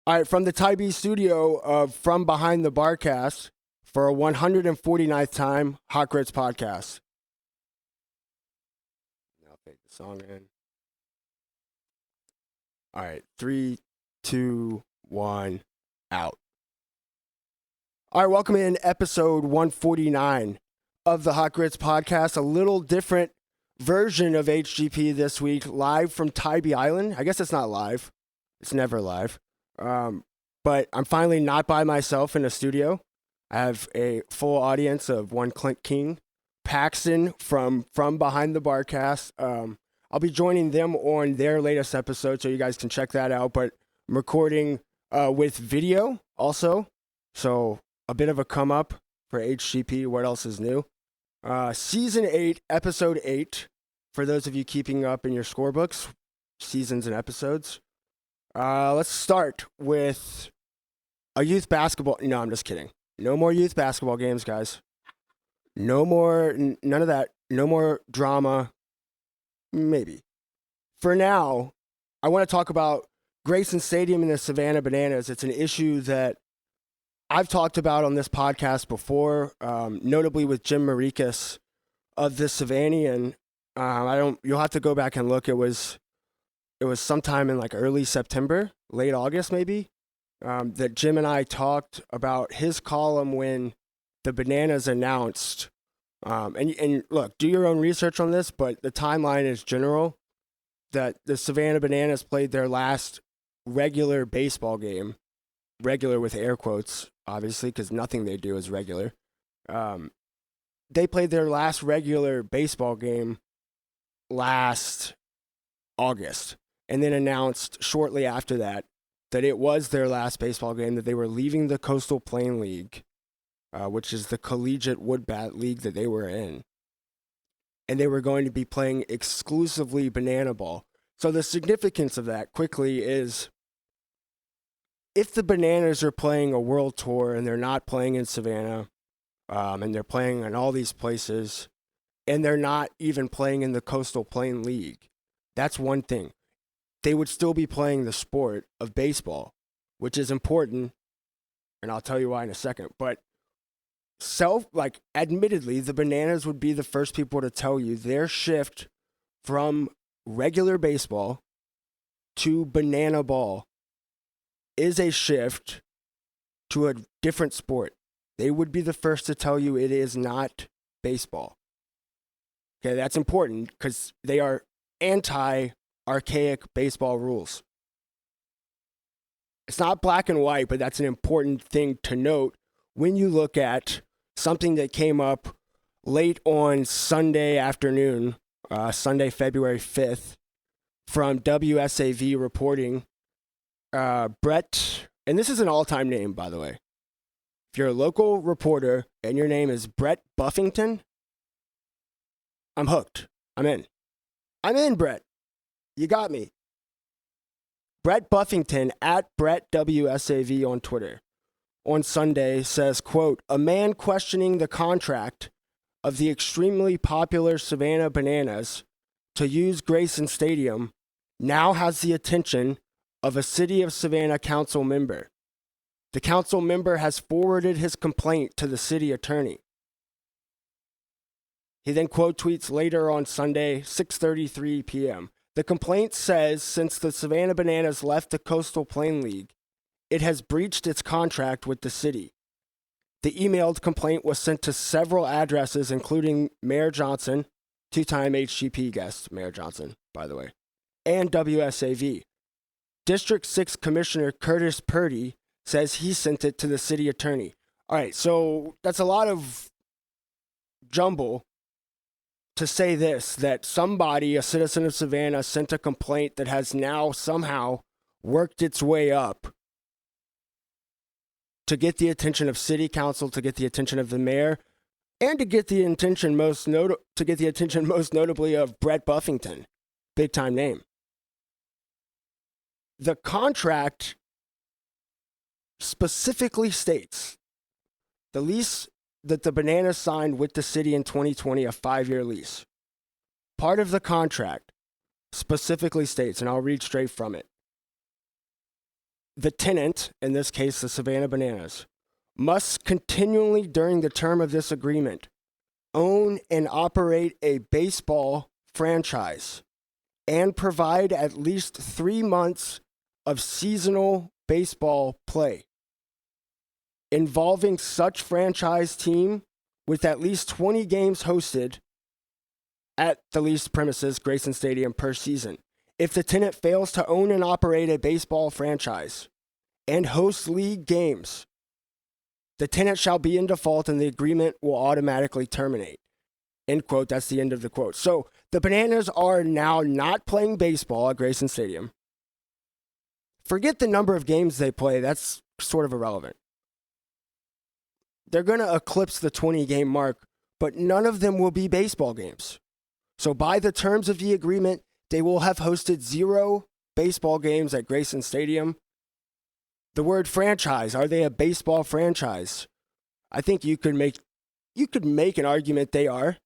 All right, from the Tybee studio of From Behind the Barcast for a 149th time Hot Grits podcast. Now fade the song in. All right, 3, 2, 1, out. All right, welcome in episode 149 of the Hot Grits podcast. A little different version of HGP this week, live from Tybee Island. I guess it's not live. It's never live. But I'm finally not by myself in a studio. I have a full audience of one Clint King, Paxton from Behind the Barcast. I'll be joining them on their latest episode, so you guys can check that out. But I'm recording with video also, so a bit of a come up for HGP. What else is new? Season 8, Episode 8, for those of you keeping up in your scorebooks, seasons and episodes. Let's start with a youth basketball. No, I'm just kidding. No more youth basketball games, guys. No more, none of that. No more drama. Maybe. For now, I want to talk about Grayson Stadium and the Savannah Bananas. It's an issue that I've talked about on this podcast before, notably with Jim Marikas of the Savannian. You'll have to go back and look. It was sometime in like early September, late August maybe, that Jim and I talked about his column when the Bananas announced. And look, do your own research on this, but the timeline is general that the Savannah Bananas played their last regular baseball game, regular with air quotes, obviously, because nothing they do is regular. They played their last regular baseball game last August, and then announced shortly after that it was their last baseball game, that they were leaving the Coastal Plain League, which is the collegiate wood bat league that they were in, and they were going to be playing exclusively banana ball. So the significance of that quickly is, if the Bananas are playing a world tour and they're not playing in Savannah, and they're playing in all these places, and they're not even playing in the Coastal Plain League, that's one thing. They would still be playing the sport of baseball, which is important, and I'll tell you why in a second. But admittedly, the Bananas would be the first people to tell you their shift from regular baseball to banana ball is a shift to a different sport. They would be the first to tell you it is not baseball. Okay, that's important because they are anti-archaic baseball rules. It's not black and white, but that's an important thing to note when you look at something that came up late on Sunday afternoon, Sunday, February 5th, from WSAV reporting. Brett, and this is an all-time name, by the way. If you're a local reporter and your name is Brett Buffington, I'm hooked. I'm in, Brett. You got me. Brett Buffington, at Brett WSAV on Twitter, on Sunday says, quote, "A man questioning the contract of the extremely popular Savannah Bananas to use Grayson Stadium now has the attention of a City of Savannah council member. The council member has forwarded his complaint to the city attorney." He then quote tweets later on Sunday, 6:33 p.m. The complaint says since the Savannah Bananas left the Coastal Plain League, it has breached its contract with the city. The emailed complaint was sent to several addresses, including Mayor Johnson, two-time HGP guest, Mayor Johnson, by the way, and WSAV. District 6 Commissioner Curtis Purdy says he sent it to the city attorney. All right, so that's a lot of jumble to say this, that somebody, a citizen of Savannah, sent a complaint that has now somehow worked its way up to get the attention of city council, to get the attention of the mayor, and to get the attention most notably of Brett Buffington, big time name. The contract specifically states the lease that the Bananas signed with the city in 2020, a 5-year lease. Part of the contract specifically states, and I'll read straight from it, the tenant, in this case the Savannah Bananas, must continually during the term of this agreement own and operate a baseball franchise and provide at least 3 months of seasonal baseball play involving such franchise team with at least 20 games hosted at the leased premises, Grayson Stadium, per season. If the tenant fails to own and operate a baseball franchise and host league games, the tenant shall be in default and the agreement will automatically terminate. End quote. That's the end of the quote. So the Bananas are now not playing baseball at Grayson Stadium. Forget the number of games they play. That's sort of irrelevant. They're going to eclipse the 20-game mark, but none of them will be baseball games. So by the terms of the agreement, they will have hosted 0 baseball games at Grayson Stadium. The word franchise, are they a baseball franchise? I think you could make an argument they are.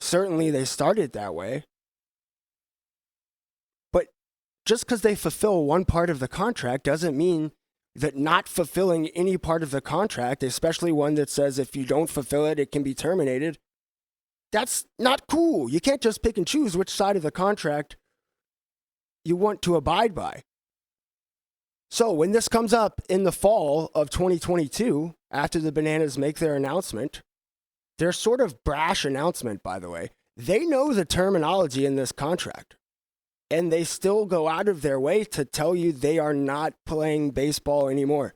Certainly they started that way. But just because they fulfill one part of the contract doesn't mean that not fulfilling any part of the contract, especially one that says if you don't fulfill it, it can be terminated, that's not cool. You can't just pick and choose which side of the contract you want to abide by. So when this comes up in the fall of 2022, after the Bananas make their announcement, their sort of brash announcement, by the way, they know the terminology in this contract. And they still go out of their way to tell you they are not playing baseball anymore.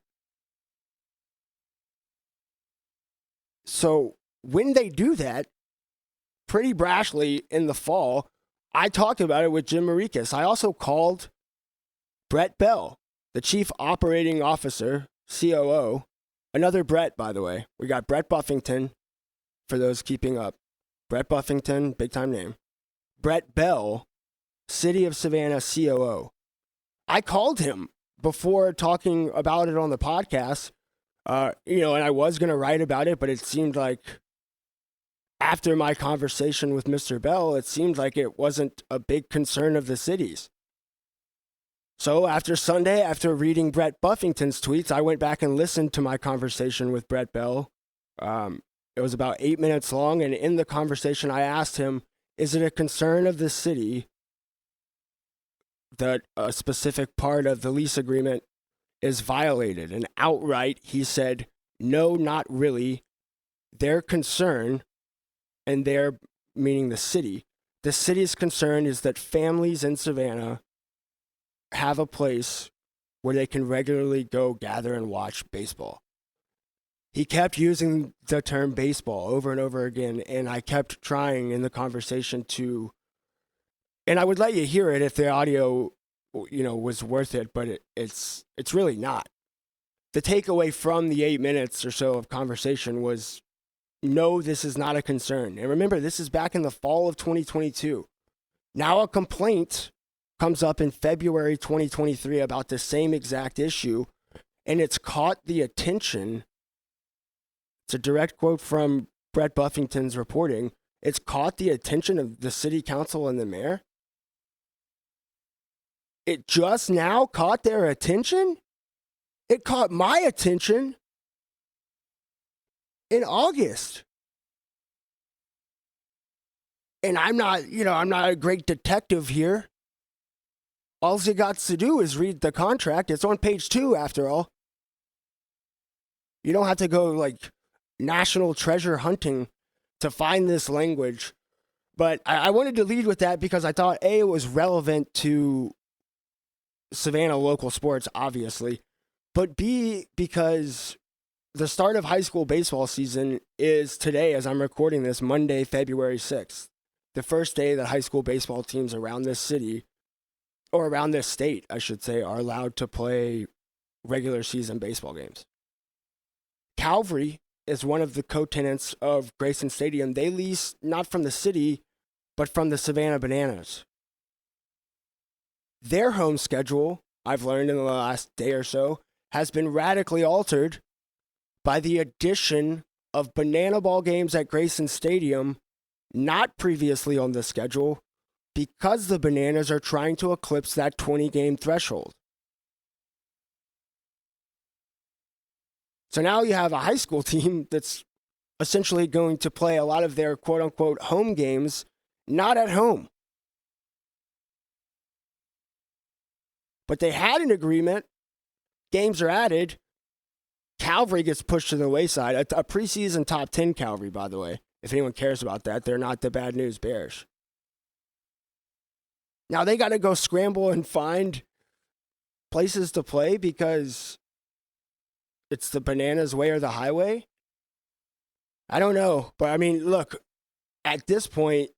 So when they do that, pretty brashly in the fall, I talked about it with Jim Marikas. I also called Brett Bell, the Chief Operating Officer, COO. Another Brett, by the way. We got Brett Buffington, for those keeping up. Brett Buffington, big time name. Brett Bell, City of Savannah COO. I called him before talking about it on the podcast, and I was going to write about it, but it seemed like after my conversation with Mr. Bell, it seemed like it wasn't a big concern of the city's. So after Sunday, after reading Brett Buffington's tweets, I went back and listened to my conversation with Brett Bell. It was about 8 minutes long, and in the conversation, I asked him, is it a concern of the city that a specific part of the lease agreement is violated? And outright, he said, no, not really. Their concern, and their meaning the city's concern is that families in Savannah have a place where they can regularly go gather and watch baseball. He kept using the term baseball over and over again, and I kept trying in the conversation to, and I would let you hear it if the audio, was worth it, but it's really not. The takeaway from the 8 minutes or so of conversation was, no, this is not a concern. And remember, this is back in the fall of 2022. Now a complaint comes up in February 2023 about the same exact issue, and it's caught the attention. It's a direct quote from Brett Buffington's reporting. It's caught the attention of the city council and the mayor. It just now caught their attention? It caught my attention in August. And I'm not a great detective here. All you got to do is read the contract. It's on page 2, after all. You don't have to go like national treasure hunting to find this language. But I wanted to lead with that because I thought, A, it was relevant to Savannah local sports, obviously. But B, because the start of high school baseball season is today, as I'm recording this, Monday, February 6th. The first day that high school baseball teams around this city, or around this state, I should say, are allowed to play regular season baseball games. Calvary is one of the co-tenants of Grayson Stadium. They lease not from the city, but from the Savannah Bananas. Their home schedule, I've learned in the last day or so, has been radically altered by the addition of banana ball games at Grayson Stadium, not previously on the schedule, because the Bananas are trying to eclipse that 20-game threshold. So now you have a high school team that's essentially going to play a lot of their quote-unquote home games not at home. But they had an agreement. Games are added. Calvary gets pushed to the wayside. A preseason top 10 Calvary, by the way. If anyone cares about that, they're not the bad news Bears. Now they got to go scramble and find places to play because it's the bananas way or the highway. I don't know. But I mean, look, at this point,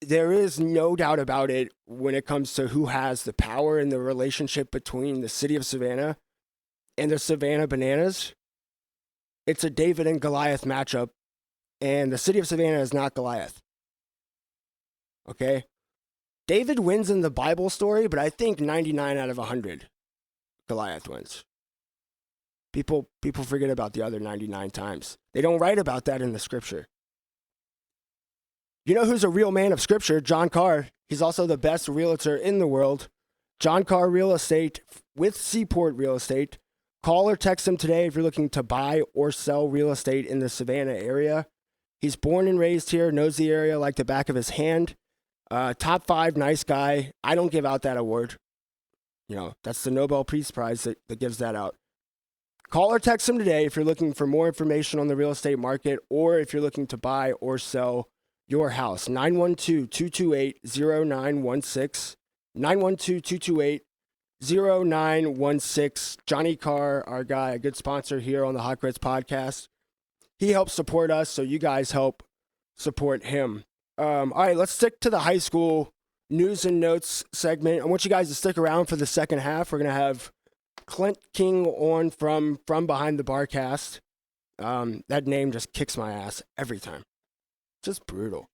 there is no doubt about it when it comes to who has the power in the relationship between the city of Savannah and the Savannah Bananas. It's a David and Goliath matchup, and the city of Savannah is not Goliath. Okay? David wins in the Bible story, but I think 99 out of 100, Goliath wins. People forget about the other 99 times. They don't write about that in the scripture. You know who's a real man of scripture? John Carr. He's also the best realtor in the world. John Carr Real Estate with Seaport Real Estate. Call or text him today if you're looking to buy or sell real estate in the Savannah area. He's born and raised here, knows the area like the back of his hand. Top 5 nice guy. I don't give out that award. You know, that's the Nobel Peace Prize that gives that out. Call or text him today if you're looking for more information on the real estate market or if you're looking to buy or sell your house. 912-228-0916. 912-228-0916. Johnny Carr, our guy, a good sponsor here on the Hot Grits podcast. He helps support us, so you guys help support him. All right, let's stick to the high school news and notes segment. I want you guys to stick around for the second half. We're going to have Clint King on from behind the Barcast. That name just kicks my ass every time. Just brutal.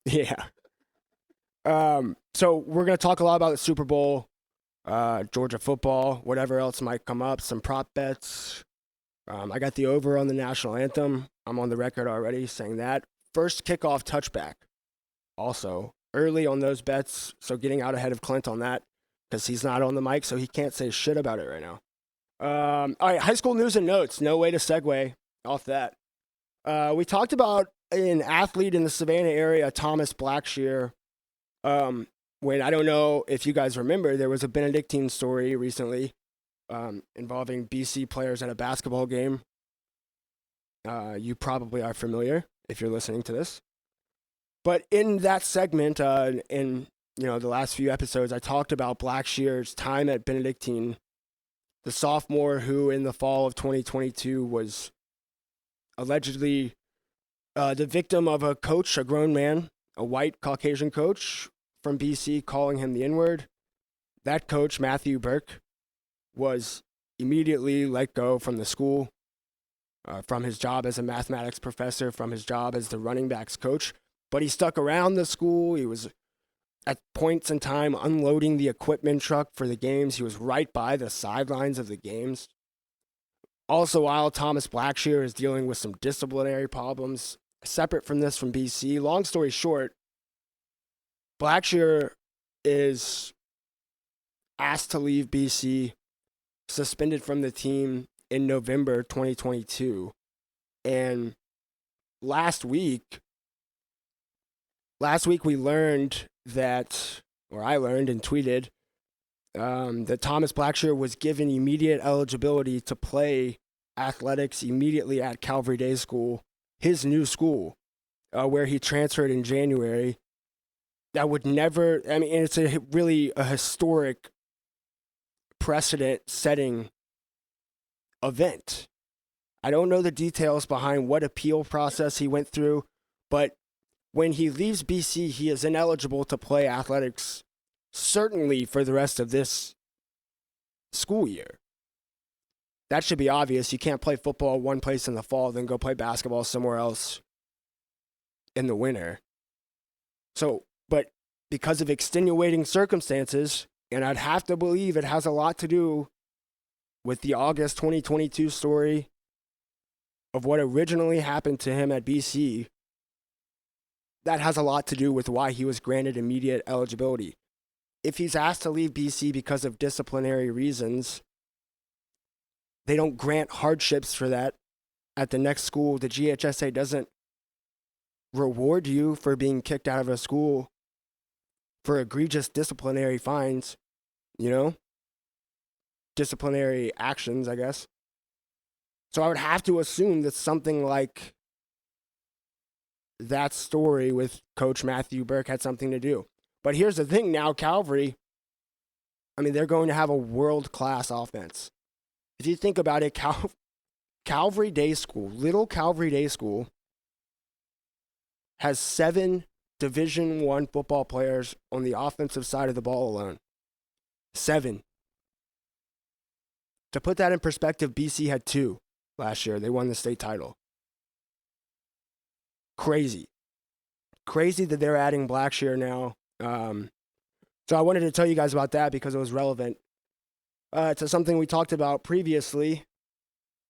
Yeah. So we're going to talk a lot about the Super Bowl, Georgia football, whatever else might come up, some prop bets. I got the over on the national anthem. I'm on the record already saying that. First kickoff touchback. Also, early on those bets, so getting out ahead of Clint on that because he's not on the mic, so he can't say shit about it right now. All right, high school news and notes. No way to segue off that. We talked about an athlete in the Savannah area, Thomas Blackshear. When I don't know if you guys remember, there was a Benedictine story recently involving BC players at a basketball game. You probably are familiar if you're listening to this. But in that segment, in the last few episodes, I talked about Blackshear's time at Benedictine, the sophomore who in the fall of 2022 was allegedly the victim of a coach, a grown man, a white Caucasian coach from BC calling him the N-word. That coach, Matthew Burke, was immediately let go from the school, from his job as a mathematics professor, from his job as the running backs coach. But he stuck around the school. He was at points in time unloading the equipment truck for the games. He was right by the sidelines of the games. Also, while Thomas Blackshear is dealing with some disciplinary problems, separate from this from BC. Long story short, Blackshear is asked to leave BC, suspended from the team in November 2022. And last week we learned that, or I learned and tweeted, that Thomas Blackshear was given immediate eligibility to play athletics immediately at Calvary Day School, his new school, where he transferred in January. That would never, I mean, it's really a historic precedent-setting event. I don't know the details behind what appeal process he went through, but when he leaves BC, he is ineligible to play athletics, certainly for the rest of this school year. That should be obvious. You can't play football one place in the fall, then go play basketball somewhere else in the winter. So, but because of extenuating circumstances, and I'd have to believe it has a lot to do with the August 2022 story of what originally happened to him at BC, that has a lot to do with why he was granted immediate eligibility. If he's asked to leave BC because of disciplinary reasons, they don't grant hardships for that at the next school. The GHSA doesn't reward you for being kicked out of a school for egregious disciplinary fines, disciplinary actions, I guess. So I would have to assume that something like that story with Coach Matthew Burke had something to do. But here's the thing now, Calvary, they're going to have a world-class offense. If you think about it, Calvary Day School, little Calvary Day School, has 7 Division I football players on the offensive side of the ball alone. 7. To put that in perspective, BC had 2 last year. They won the state title. Crazy that they're adding Blackshear now. So I wanted to tell you guys about that because it was relevant to something we talked about previously